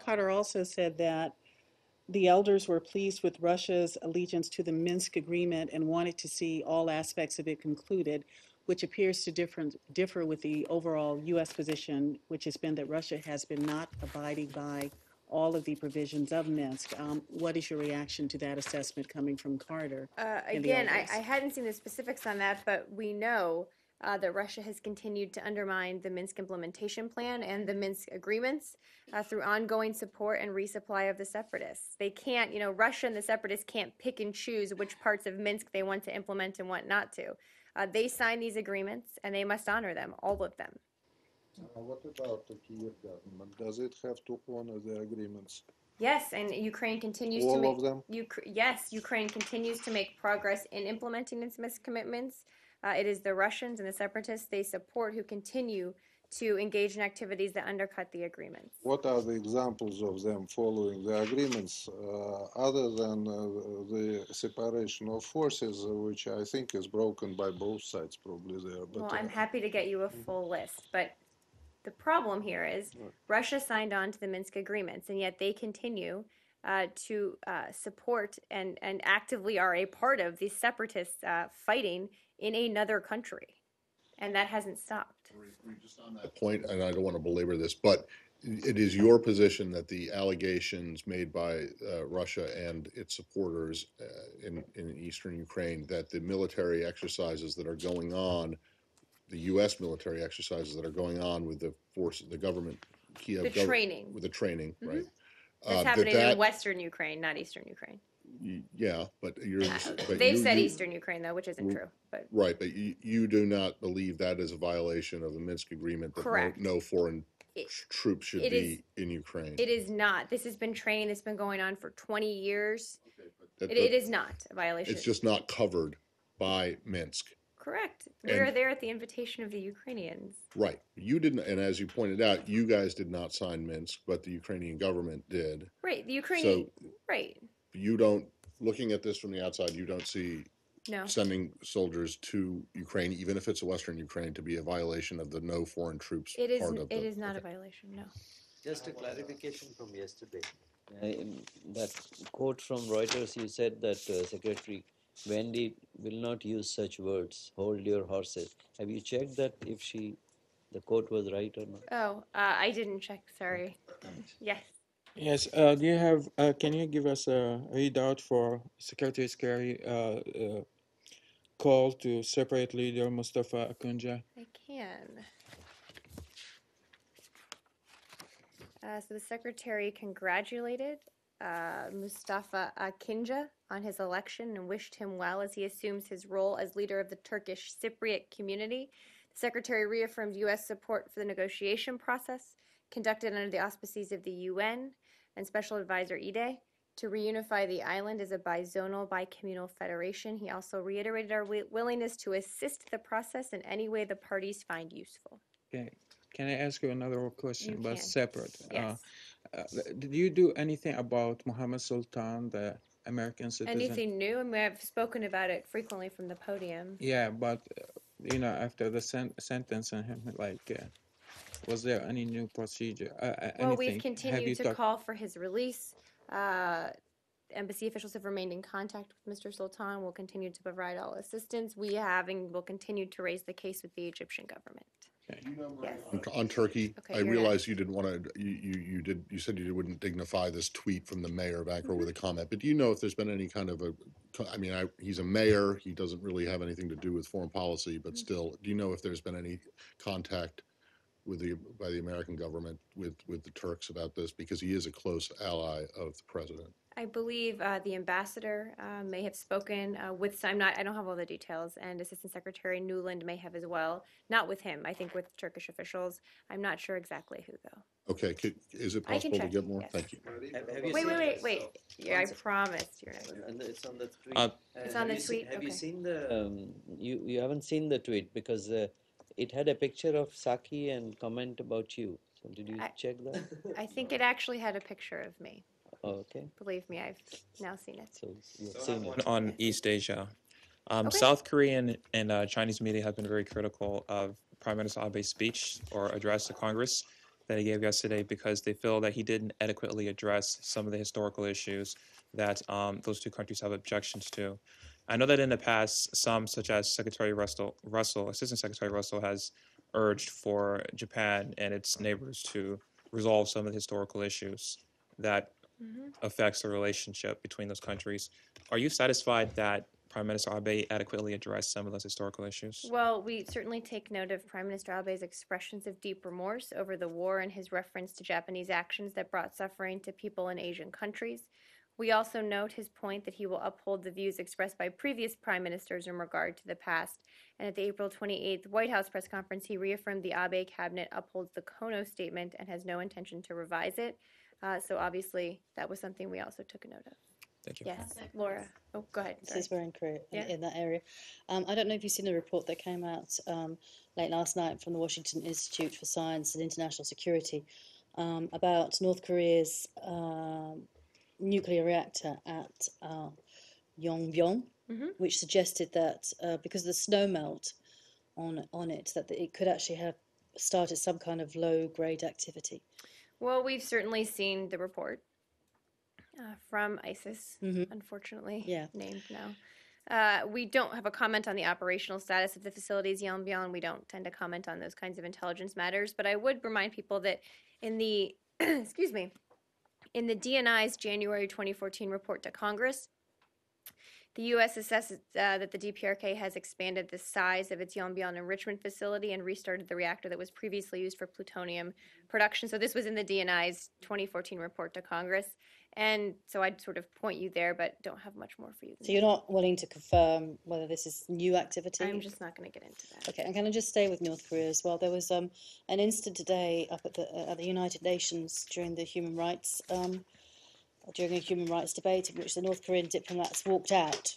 Carter also said that the elders were pleased with Russia's allegiance to the Minsk agreement and wanted to see all aspects of it concluded, which appears to differ with the overall U.S. position, which has been that Russia has been not abiding by all of the provisions of Minsk. What is your reaction to that assessment coming from Carter? and the Again, elders? I hadn't seen the specifics on that, but we know that Russia has continued to undermine the Minsk implementation plan and the Minsk agreements through ongoing support and resupply of the separatists. They can't, Russia and the separatists can't pick and choose which parts of Minsk they want to implement and what not to. They signed these agreements and they must honor them, all of them. What about the Kiev government? Does it have to honor the agreements? Yes, and Ukraine continues to All make of them? Yes, Ukraine continues to make progress in implementing its Minsk commitments. It is the Russians and the separatists they support who continue to engage in activities that undercut the agreements. What are the examples of them following the agreements other than the separation of forces, which I think is broken by both sides probably there? But, Well, I'm happy to get you a full list, but the problem here is Russia signed on to the Minsk agreements, and yet they continue to support and actively are a part of the separatists fighting in another country, and that hasn't stopped. Just on that point, and I don't want to belabor this, but it is your position that the allegations made by Russia and its supporters in eastern Ukraine, that the military exercises that are going on, the U.S. military exercises that are going on with the force, the government, Kiev The training. with the training, right? That's happening in Western Ukraine, not Eastern Ukraine. Yeah, but you're. But They've you- said you- Eastern Ukraine, though, which isn't true. But Right, but you do not believe that is a violation of the Minsk agreement, that Correct. no foreign It- troops should it be in Ukraine. it is not. This has been training that's been going on for 20 years. That- It is not a violation. It's just not covered by Minsk. Correct. We're And- there at the invitation of the Ukrainians. Right. You didn't, and as you pointed out, you guys did not sign Minsk, but the Ukrainian government did. Right. The Ukrainian. So right. you don't, looking at this from the outside, you don't see No. sending soldiers to Ukraine, even if it's Western Ukraine, to be a violation of the no foreign troops It is. part of It the. is not a violation. No. Just a clarification from yesterday. That quote from Reuters, you said that Secretary Wendy will not use such words, hold your horses. Have you checked that if the quote was right or not? Oh, I didn't check. Sorry. Yes. Yes, do you have, can you give us a readout for Secretary Scary call to separate leader Mustafa Akunja? I can. So the secretary congratulated Mustafa Akinci on his election and wished him well as he assumes his role as leader of the Turkish Cypriot community. The secretary reaffirmed U.S. support for the negotiation process conducted under the auspices of the UN and Special Advisor Ide to reunify the island as a bizonal, bicommunal federation. He also reiterated our willingness to assist the process in any way the parties find useful. Okay. Can I ask you another question, but can. separate? Yes. Did you do anything about Mohammed Sultan, the American citizen? Anything new? I mean, I've spoken about it frequently from the podium. Yeah, but after the sentence on him, was there any new procedure? Well, anything? we've continued to call for his release. Embassy officials have remained in contact with Mr. Sultan. We'll continue to provide all assistance. Will continue to raise the case with the Egyptian government. Yes. On Turkey, Okay, I you're realize you didn't want to. You said you wouldn't dignify this tweet from the mayor of Ankara with a comment. But do you know if there's been any kind of he's a mayor. He doesn't really have anything to do with foreign policy. But still, do you know if there's been any contact by the American government with the Turks about this, because he is a close ally of the president? I believe the ambassador may have spoken with some. I don't have all the details, and Assistant Secretary Nuland may have as well. Not with him. I think with Turkish officials. I'm not sure exactly who though. Okay, is it I can possible to check, get more? yes. Thank you. Wait. Yeah, I promised. And it's on the tweet. It's on the tweet. Have you seen the? You haven't seen the tweet because it had a picture of Saki and comment about you. So did you check that? I think it actually had a picture of me. Oh, okay. Believe me, I've now seen it. So you've seen it. On East Asia. Okay. South Korean and Chinese media have been very critical of Prime Minister Abe's speech or address to Congress that he gave yesterday because they feel that he didn't adequately address some of the historical issues that those two countries have objections to. I know that in the past, some, such as Secretary Russell, Assistant Secretary Russell, has urged for Japan and its neighbors to resolve some of the historical issues that affects the relationship between those countries. Are you satisfied that Prime Minister Abe adequately addressed some of those historical issues? Well, we certainly take note of Prime Minister Abe's expressions of deep remorse over the war and his reference to Japanese actions that brought suffering to people in Asian countries. We also note his point that he will uphold the views expressed by previous prime ministers in regard to the past. And at the April 28th White House press conference, he reaffirmed the Abe cabinet upholds the Kono statement and has no intention to revise it. So obviously, that was something we also took a note of. Thank you. Yes, Laura. Oh, go ahead. Since we're in Korea, Yeah. in that area. I don't know if you've seen the report that came out late last night from the Washington Institute for Science and International Security about North Korea's nuclear reactor at Yongbyon, which suggested that because of the snow melt on it, that it could actually have started some kind of low-grade activity. Well, we've certainly seen the report from ISIS, unfortunately named now. We don't have a comment on the operational status of the facilities Yongbyon. We don't tend to comment on those kinds of intelligence matters, but I would remind people that in the, excuse me, in the DNI's January 2014 report to Congress, the U.S. assesses that the DPRK has expanded the size of its Yongbyon enrichment facility and restarted the reactor that was previously used for plutonium production. So this was in the DNI's 2014 report to Congress. And so I'd sort of point you there, but don't have much more for you. So you're not willing to confirm whether this is new activity? I'm just not going to get into that. Okay, and can I just stay with North Korea as well? There was an incident today up at the United Nations during the human rights during a human rights debate in which the North Korean diplomats walked out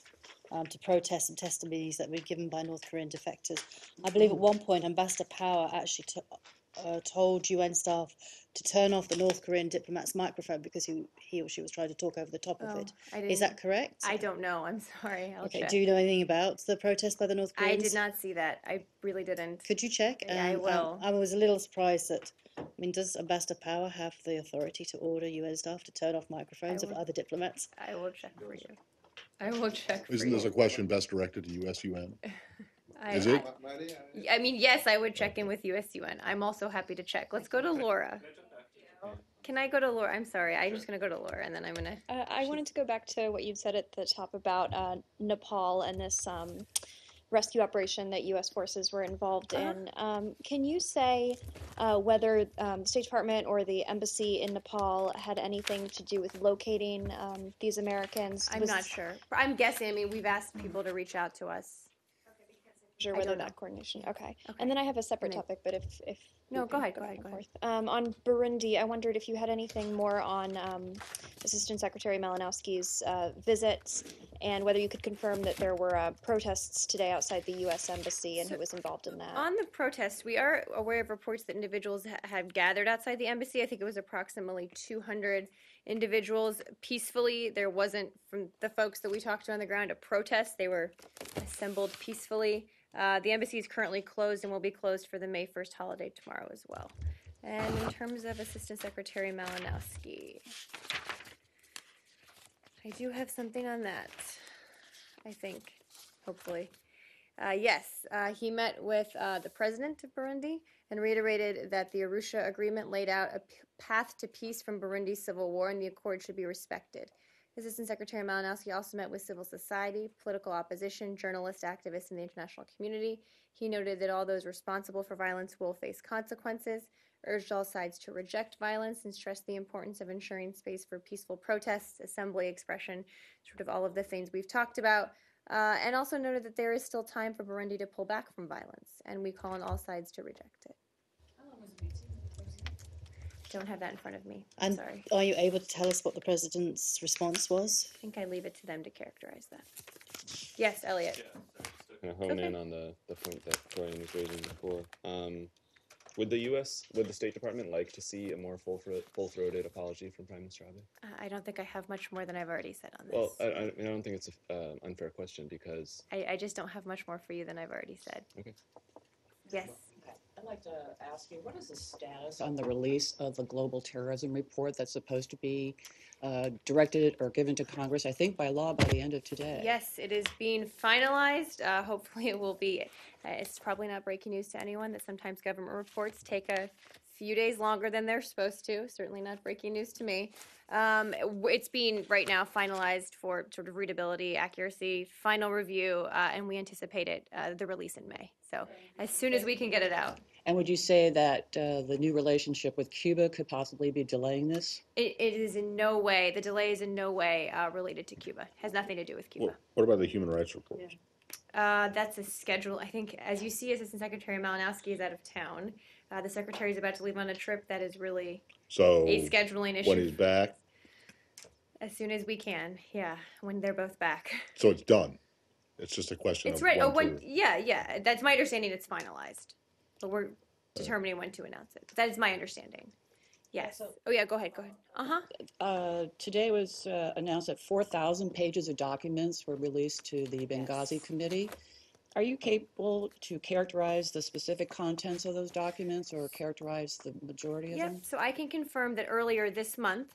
to protest some testimonies that were given by North Korean defectors. I believe at one point Ambassador Power actually told UN staff to turn off the North Korean diplomat's microphone because he or she was trying to talk over the top of it. Is that correct? I don't know. I'm sorry. I'll Okay. check. Do you know anything about the protest by the North I Koreans? did not see that. I really didn't. Could you check? Yeah, I will. I was a little surprised that. I mean, does Ambassador Power have the authority to order UN staff to turn off microphones of other diplomats? I will check for you. I will check for Isn't you. this a question best directed to US-UN? Is it? I mean, yes, I would check in with US-UN. I'm also happy to check. Let's go to Laura. Can I go to Laura? I'm sorry. I'm just going to go to Laura, and then I'm going to... I wanted to go back to what you said at the top about Nepal and this rescue operation that U.S. forces were involved in. Can you say whether the State Department or the embassy in Nepal had anything to do with locating these Americans? I'm not sure. I'm guessing. I mean, we've asked people to reach out to us. Sure whether that coordination. Okay. And then I have a separate topic, but if no, go ahead. On Burundi, I wondered if you had anything more on Assistant Secretary Malinowski's visits, and whether you could confirm that there were protests today outside the U.S. Embassy and who was involved in that. On the protests, we are aware of reports that individuals had gathered outside the embassy. I think it was approximately 200 individuals peacefully. There wasn't, from the folks that we talked to on the ground, a protest. They were assembled peacefully. The embassy is currently closed and will be closed for the May 1st holiday tomorrow as well. And in terms of Assistant Secretary Malinowski, I do have something on that, I think, hopefully. Yes, he met with the president of Burundi and reiterated that the Arusha Agreement laid out a path to peace from Burundi's civil war, and the accord should be respected. Assistant Secretary Malinowski also met with civil society, political opposition, journalists, activists, and the international community. He noted that all those responsible for violence will face consequences, urged all sides to reject violence, and stressed the importance of ensuring space for peaceful protests, assembly, expression, sort of all of the things we've talked about, and also noted that there is still time for Burundi to pull back from violence, and we call on all sides to reject it. Don't have that in front of me. I'm sorry. Are you able to tell us what the president's response was? I think I leave it to them to characterize that. Yes, Elliot. Kind of hone in on the point that Florian was raising before. Would the State Department like to see a more full-throated apology from Prime Minister Abe? I don't think I have much more than I've already said on this. Well, I don't think it's an unfair question because... I just don't have much more for you than I've already said. Okay. Yes. I'd like to ask you, what is the status on the release of the global terrorism report that's supposed to be directed or given to Congress, I think by law, by the end of today? Yes, it is being finalized. Hopefully it will be. It's probably not breaking news to anyone that sometimes government reports take a few days longer than they're supposed to. Certainly not breaking news to me. It's being right now finalized for sort of readability, accuracy, final review, and we anticipate the release in May. So as soon as we can get it out. And would you say that the new relationship with Cuba could possibly be delaying this? It is in no way, the delay is in no way related to Cuba. It has nothing to do with Cuba. What about the human rights report? That's a schedule. I think, as you see, Assistant Secretary Malinowski is out of town. The Secretary is about to leave on a trip. That is really a scheduling issue. When he's back? As soon as we can, yeah, when they're both back. So it's done. It's just a question It's of right. when to... Yeah. That's my understanding. It's finalized, but we're determining when to announce it. That is my understanding. Yes. Oh yeah. Go ahead. Today was announced that 4,000 pages of documents were released to the Benghazi Committee. Are you capable to characterize the specific contents of those documents or characterize the majority of them? Yep. So I can confirm that earlier this month,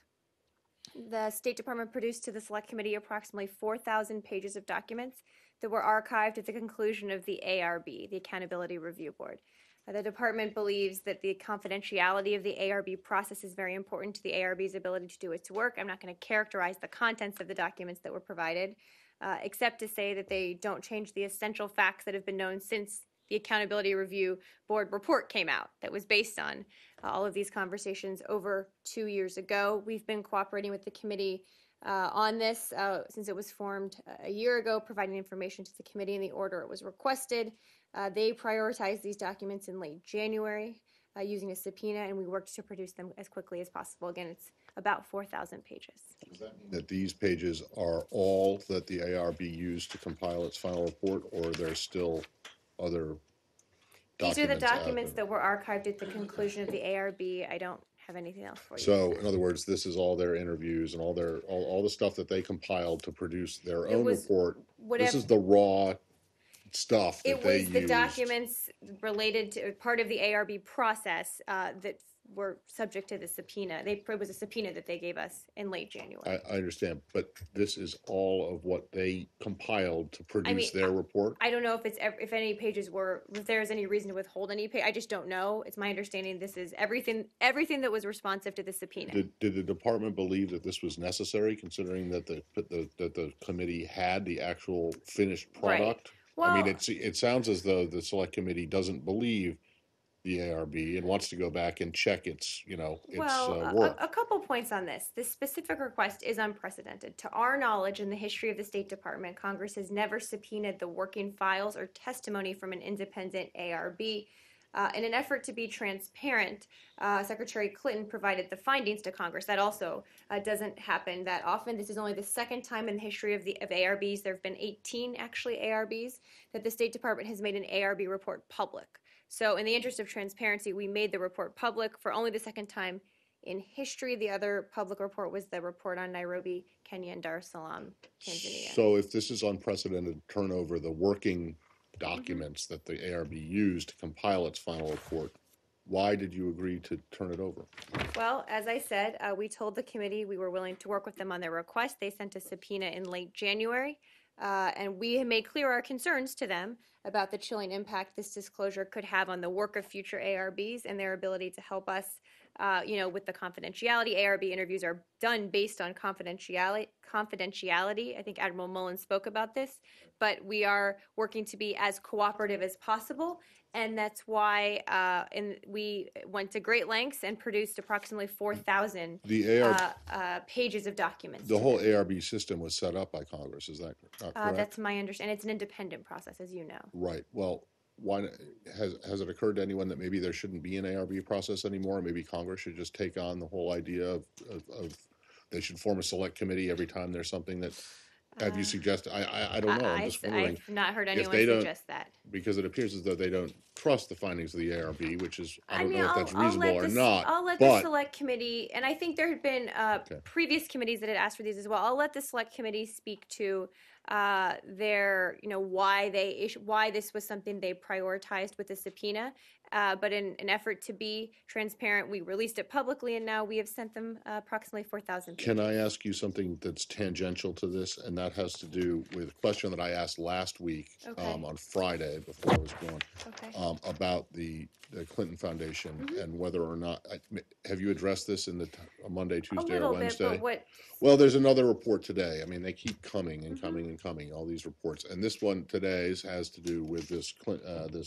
the State Department produced to the Select Committee approximately 4,000 pages of documents that were archived at the conclusion of the ARB, the Accountability Review Board. The department believes that the confidentiality of the ARB process is very important to the ARB's ability to do its work. I'm not going to characterize the contents of the documents that were provided, except to say that they don't change the essential facts that have been known since the Accountability Review Board report came out that was based on all of these conversations over 2 years ago. We've been cooperating with the committee on this since it was formed a year ago, providing information to the committee in the order it was requested. They prioritized these documents in late January using a subpoena, and we worked to produce them as quickly as possible. Again, it's about 4,000 pages. Does that mean that these pages are all that the ARB used to compile its final report, or are there still other These are the out documents there. that were archived at the conclusion of the ARB. I don't have anything else for you. So, in other words, this is all their interviews and all the stuff that they compiled to produce their own was report. whatever- This is the raw stuff that It they was the used. documents related to part of the ARB process that were subject to the subpoena. It was a subpoena that they gave us in late January. I understand, but this is all of what they compiled to produce mean, their report? I don't know if any pages were, if there's any reason to withhold any page. I just don't know. It's my understanding this is everything that was responsive to the subpoena. Did the department believe that this was necessary, considering that the committee had the actual finished product? I mean, Well- it sounds as though the select committee doesn't believe the ARB and wants to go back and check its work. A couple points on this. This specific request is unprecedented. To our knowledge, in the history of the State Department, Congress has never subpoenaed the working files or testimony from an independent ARB. In an effort to be transparent, Secretary Clinton provided the findings to Congress. That also doesn't happen that often. This is only the second time in the history of ARBs, there have been 18 actually ARBs, that the State Department has made an ARB report public. So in the interest of transparency, we made the report public for only the second time in history. The other public report was the report on Nairobi, Kenya, and Dar es Salaam, Tanzania. So if this is unprecedented turnover, the working documents that the ARB used to compile its final report, why did you agree to turn it over? Well, as I said, we told the committee we were willing to work with them on their request. They sent a subpoena in late January, and we had made clear our concerns to them about the chilling impact this disclosure could have on the work of future ARBs and their ability to help us, with the confidentiality. ARB interviews are done based on confidentiality. I think Admiral Mullen spoke about this, but we are working to be as cooperative as possible. And that's why we went to great lengths and produced approximately 4,000 pages of documents. The whole ARB system was set up by Congress, is that not correct? That's my understanding. It's an independent process, as you know. Right. Well, why has it occurred to anyone that maybe there shouldn't be an ARB process anymore? Maybe Congress should just take on the whole idea of they should form a select committee every time there's something that. Have you suggested? I don't know. I'm just wondering. I've not heard if anyone they don't- suggest that. Because it appears as though they don't trust the findings of the ARB, which is, I don't mean, know if that's I'll reasonable let or this- not. I'll let the But select committee, and I think there had been previous committees that had asked for these as well. I'll let the select committee speak to their, why this was something they prioritized with the subpoena. But in an effort to be transparent, we released it publicly, and now we have sent them approximately 4,000 pages. Can I ask you something that's tangential to this? And that has to do with a question that I asked last week on Friday before I was gone about the Clinton Foundation and whether or not, have you addressed this in the Monday, Tuesday, or Wednesday? Bit, but what? Well, there's another report today. I mean, they keep coming and coming and coming, all these reports. And this one today has to do with this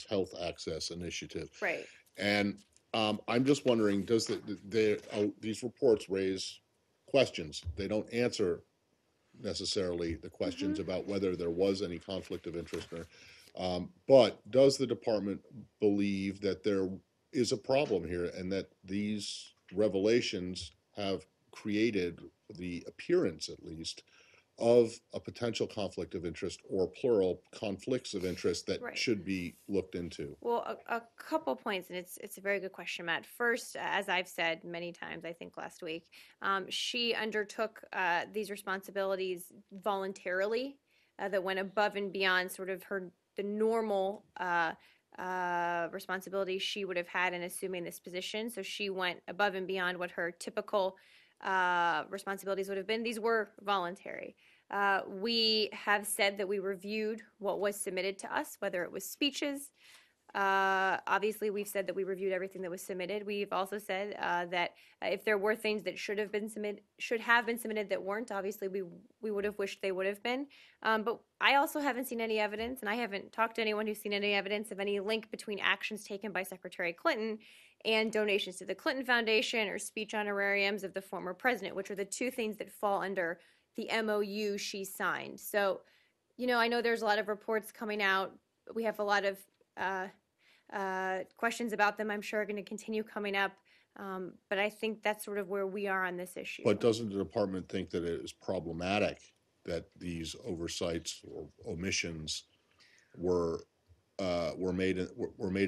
health access initiative. Right. And I'm just wondering, does these reports raise questions? They don't answer necessarily the questions about whether there was any conflict of interest. But does the department believe that there is a problem here and that these revelations have created the appearance, at least, of a potential conflict of interest or plural conflicts of interest that should be looked into? Well, a couple points, and it's a very good question, Matt. First, as I've said many times, I think last week, she undertook these responsibilities voluntarily that went above and beyond sort of the normal responsibilities she would have had in assuming this position. So she went above and beyond what her typical responsibilities would have been. These were voluntary. We have said that we reviewed what was submitted to us, whether it was speeches. Obviously, we've said that we reviewed everything that was submitted. We've also said that if there were things that should have been submitted that weren't, obviously we would have wished they would have been. But I also haven't seen any evidence, and I haven't talked to anyone who's seen any evidence of any link between actions taken by Secretary Clinton and donations to the Clinton Foundation or speech honorariums of the former president, which are the two things that fall under the MOU she signed. So, I know there's a lot of reports coming out. We have a lot of questions about them, I'm sure, are going to continue coming up. But I think that's sort of where we are on this issue. But doesn't the department think that it is problematic that these oversights or omissions were were made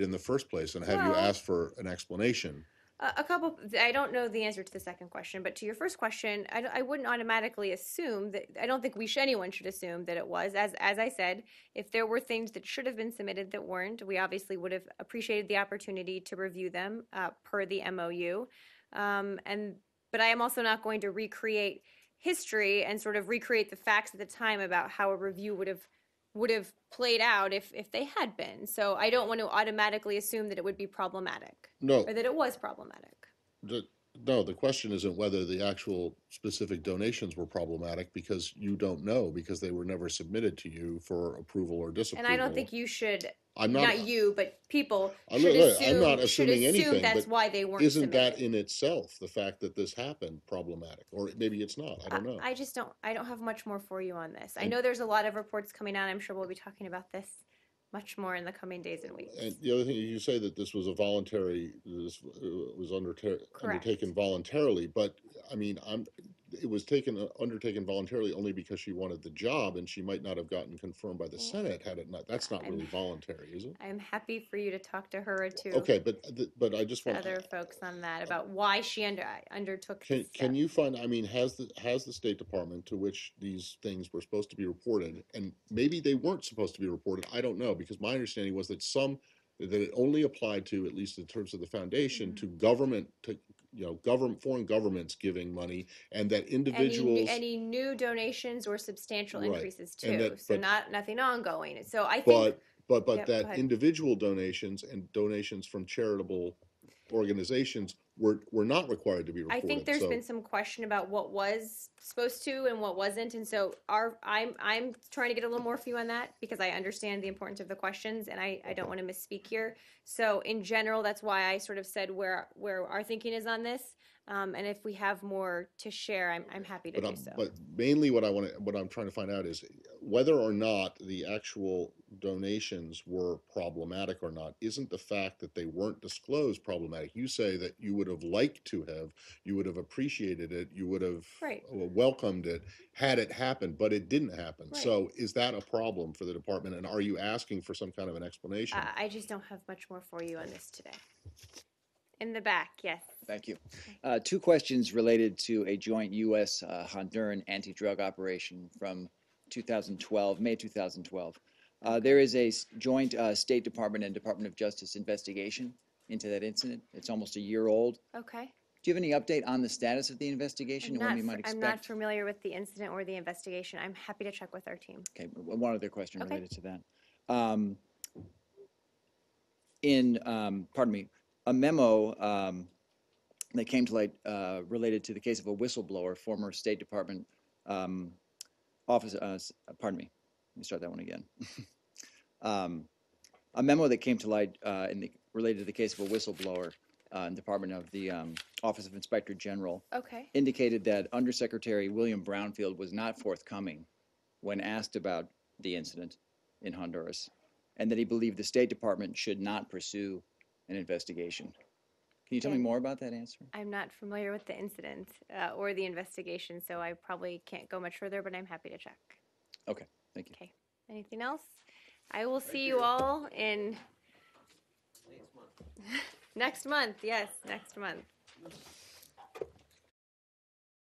in the first place, and have you Well- asked for an explanation? A couple, I don't know the answer to the second question, but to your first question, I wouldn't automatically assume that, I don't think anyone should assume that it was. As I said, if there were things that should have been submitted that weren't, we obviously would have appreciated the opportunity to review them per the MOU. But I am also not going to recreate history and sort of recreate the facts at the time about how a review would have played out if they had been. So I don't want to automatically assume that it would be problematic. No. Or that it was problematic. No, the question isn't whether the actual specific donations were problematic, because you don't know, because they were never submitted to you for approval or disapproval. And I don't think you should, I'm not you, but people I'm should not, assume, I'm not should assuming assume anything, that's but why they weren't isn't submitted. that in itself, the fact that this happened, problematic? Or maybe it's not, I don't know. I don't have much more for you on this. I know there's a lot of reports coming out. I'm sure we'll be talking about this much more in the coming days and weeks. And the other thing, you say that this was undertaken voluntarily, but I mean, it was undertaken voluntarily only because she wanted the job, and she might not have gotten confirmed by the Senate had it not. That's not really voluntary, is it? I'm happy for you to talk to her or to Okay, but I just want other folks on that about why she undertook. Can you find? I mean, has the State Department, to which these things were supposed to be reported, and maybe they weren't supposed to be reported? I don't know, because my understanding was that it only applied to, at least in terms of the foundation, to foreign governments giving money, and that individuals any new donations or substantial Right. increases And too. that- So but- nothing ongoing. So I think. But Yep, go that ahead. individual donations and donations from charitable organizations were not required to be I reported. think there's So- been some question about what was supposed to and what wasn't, and so I'm trying to get a little more for you on that, because I understand the importance of the questions, and I don't want to misspeak here. So in general, that's why I sort of said where our thinking is on this, and if we have more to share, I'm happy to do so. But mainly what I'm trying to find out is whether or not the actual donations were problematic or not. Isn't the fact that they weren't disclosed problematic? You say that you would have liked to have, you would have appreciated it, you would have Right. welcomed it had it happened, but it didn't happen. Right. So is that a problem for the department, and are you asking for some kind of an explanation? I just don't have much more for you on this today. In the back, yes. Thank you. Two questions related to a joint U.S. Honduran anti-drug operation from 2012, May 2012. There is a joint State Department and Department of Justice investigation into that incident. It's almost a year old. Okay. Do you have any update on the status of the investigation and when we might expect? I'm not familiar with the incident or the investigation. I'm happy to check with our team. Okay, one other question Okay. related to that. Pardon me, a memo that came to light related to the case of a whistleblower, former State Department office, pardon me, let me start that one again. A memo that came to light related to the case of a whistleblower in the Department of the Office of Inspector General Okay. indicated that Undersecretary William Brownfield was not forthcoming when asked about the incident in Honduras, and that he believed the State Department should not pursue an investigation. Can you tell me more about that answer? I'm not familiar with the incident or the investigation, so I probably can't go much further, but I'm happy to check. Okay, thank you. Okay. Anything else? I will see you all in next month. Yes, next month.